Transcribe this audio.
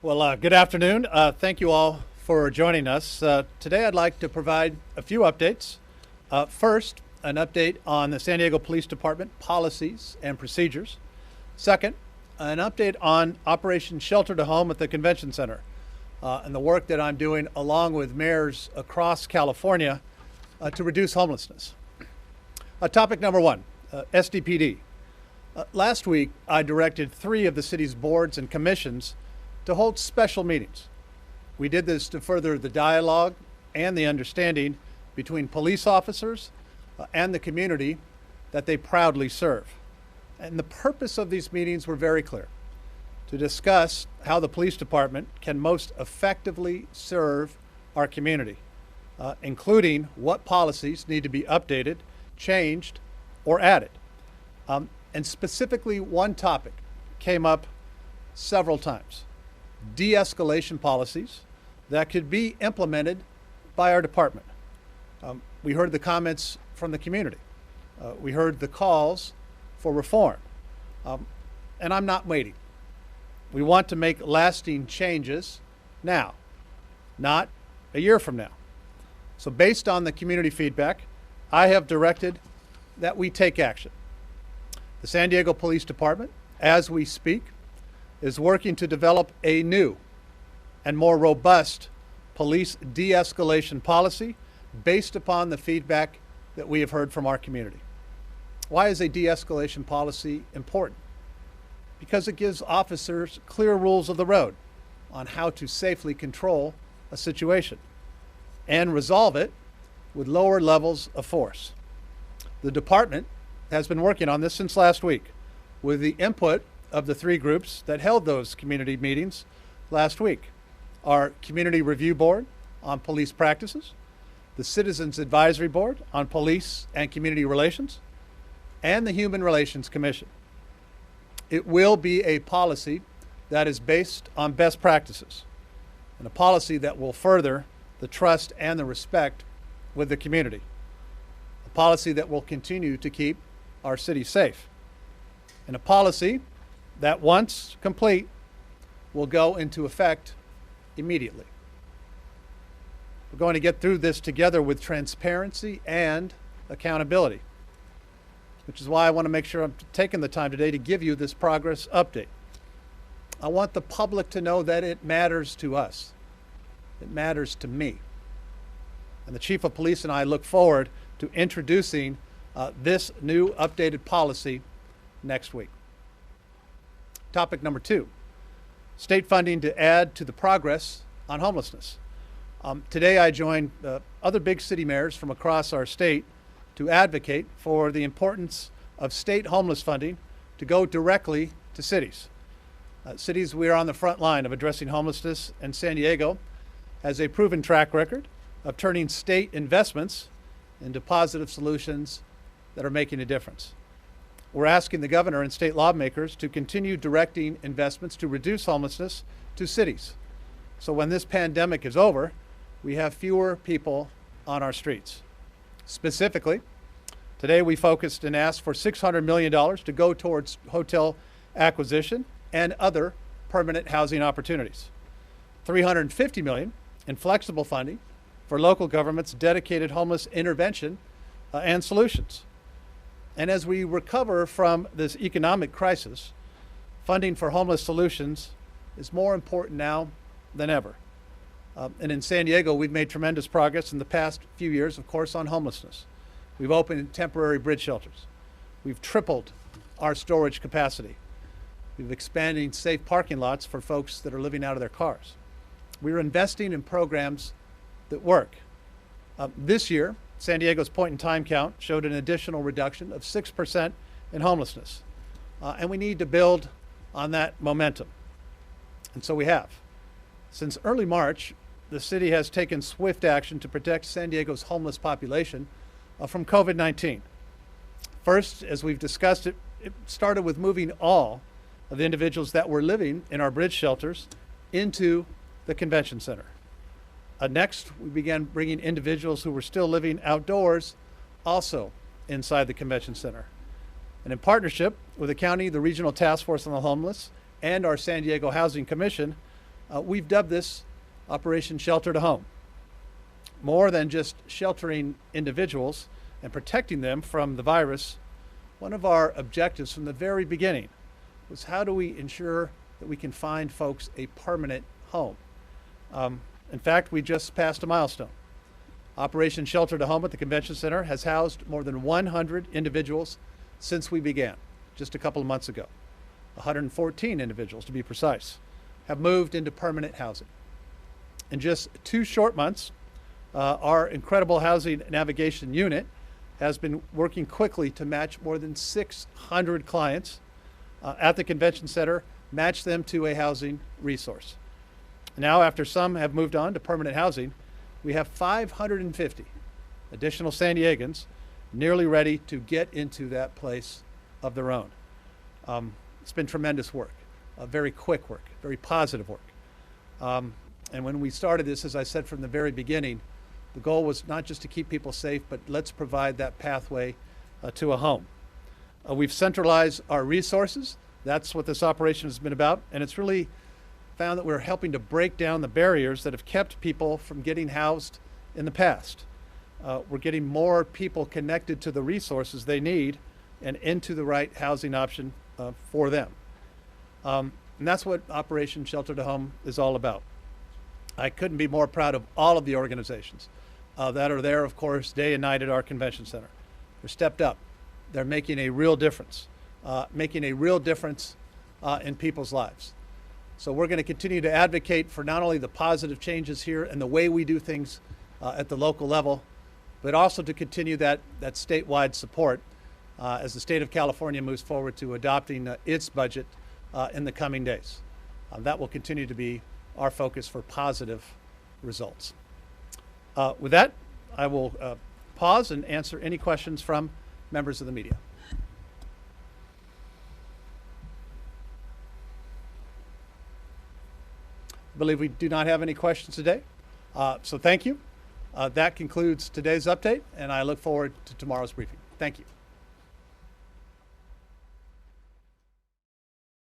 Well, good afternoon. Thank you all for joining us. Today I'd like to provide a few updates. First, an update on the San Diego Police Department policies and procedures. Second, an update on Operation Shelter to Home at the Convention Center and the work that I'm doing along with mayors across California to reduce homelessness. Topic number one, SDPD. Last week, I directed 3 of the city's boards and commissions to hold special meetings. We did this to further the dialogue and the understanding between police officers and the community that they proudly serve. And the purpose of these meetings were very clear: to discuss how the police department can most effectively serve our community, including what policies need to be updated, changed, or added. And specifically, one topic came up several times: de-escalation policies that could be implemented by our department. We heard the comments from the community. We heard the calls for reform. And I'm not waiting. We want to make lasting changes now, not a year from now. So based on the community feedback, I have directed that we take action. The San Diego Police Department, as we speak, is working to develop a new and more robust police de-escalation policy based upon the feedback that we have heard from our community. Why is a de-escalation policy important? Because it gives officers clear rules of the road on how to safely control a situation and resolve it with lower levels of force. The department has been working on this since last week with the input of the 3 groups that held those community meetings last week: our Community Review Board on Police Practices, the Citizens Advisory Board on Police and Community Relations, and the Human Relations Commission. It will be a policy that is based on best practices and a policy that will further the trust and the respect with the community, a policy that will continue to keep our city safe, and a policy that, once complete, will go into effect immediately. We're going to get through this together with transparency and accountability, which is why I want to make sure I'm taking the time today to give you this progress update. I want the public to know that it matters to us. It matters to me. And the Chief of Police and I look forward to introducing this new updated policy next week. Topic number 2, state funding to add to the progress on homelessness. Today I joined other big city mayors from across our state to advocate for the importance of state homeless funding to go directly to cities. Cities, we are on the front line of addressing homelessness, and San Diego has a proven track record of turning state investments into positive solutions that are making a difference. We're asking the governor and state lawmakers to continue directing investments to reduce homelessness to cities, so when this pandemic is over, we have fewer people on our streets. Specifically, today we focused and asked for $600 million to go towards hotel acquisition and other permanent housing opportunities, $350 million in flexible funding for local government's dedicated homeless intervention and solutions. And as we recover from this economic crisis, funding for homeless solutions is more important now than ever. And in San Diego, we've made tremendous progress in the past few years, of course, on homelessness. We've opened temporary bridge shelters. We've tripled our storage capacity. We've expanded safe parking lots for folks that are living out of their cars. We're investing in programs that work. This year, San Diego's point-in-time count showed an additional reduction of 6% in homelessness. And we need to build on that momentum. And so we have. Since early March, the city has taken swift action to protect San Diego's homeless population from COVID-19. First, as we've discussed, it started with moving all of the individuals that were living in our bridge shelters into the convention center. Next, we began bringing individuals who were still living outdoors also inside the convention center. And in partnership with the county, the Regional Task Force on the Homeless, and our San Diego Housing Commission, We've dubbed this Operation Shelter to Home. More than just sheltering individuals and protecting them from the virus, one of our objectives from the very beginning was how do we ensure that we can find folks a permanent home. In fact, we just passed a milestone. Operation Shelter to Home at the Convention Center has housed more than 100 individuals since we began, just a couple of months ago. 114 individuals, to be precise, have moved into permanent housing. In just 2 short months, our incredible housing navigation unit has been working quickly to match more than 600 clients at the Convention Center, match them to a housing resource. Now, after some have moved on to permanent housing, we have 550 additional San Diegans nearly ready to get into that place of their own. It's been tremendous work, very quick work, very positive work. And when we started this, as I said from the very beginning, the goal was not just to keep people safe, but let's provide that pathway to a home. We've centralized our resources. That's what this operation has been about. And it's really found that we're helping to break down the barriers that have kept people from getting housed in the past. We're getting more people connected to the resources they need and into the right housing option for them. And that's what Operation Shelter to Home is all about. I couldn't be more proud of all of the organizations that are there, of course, day and night at our convention center. They're stepped up. They're making a real difference, in people's lives. So we're going to continue to advocate for not only the positive changes here and the way we do things at the local level, but also to continue that statewide support as the state of California moves forward to adopting its budget in the coming days. That will continue to be our focus for positive results. With that, I will pause and answer any questions from members of the media. I believe we do not have any questions today. So thank you. That concludes today's update, and I look forward to tomorrow's briefing. Thank you.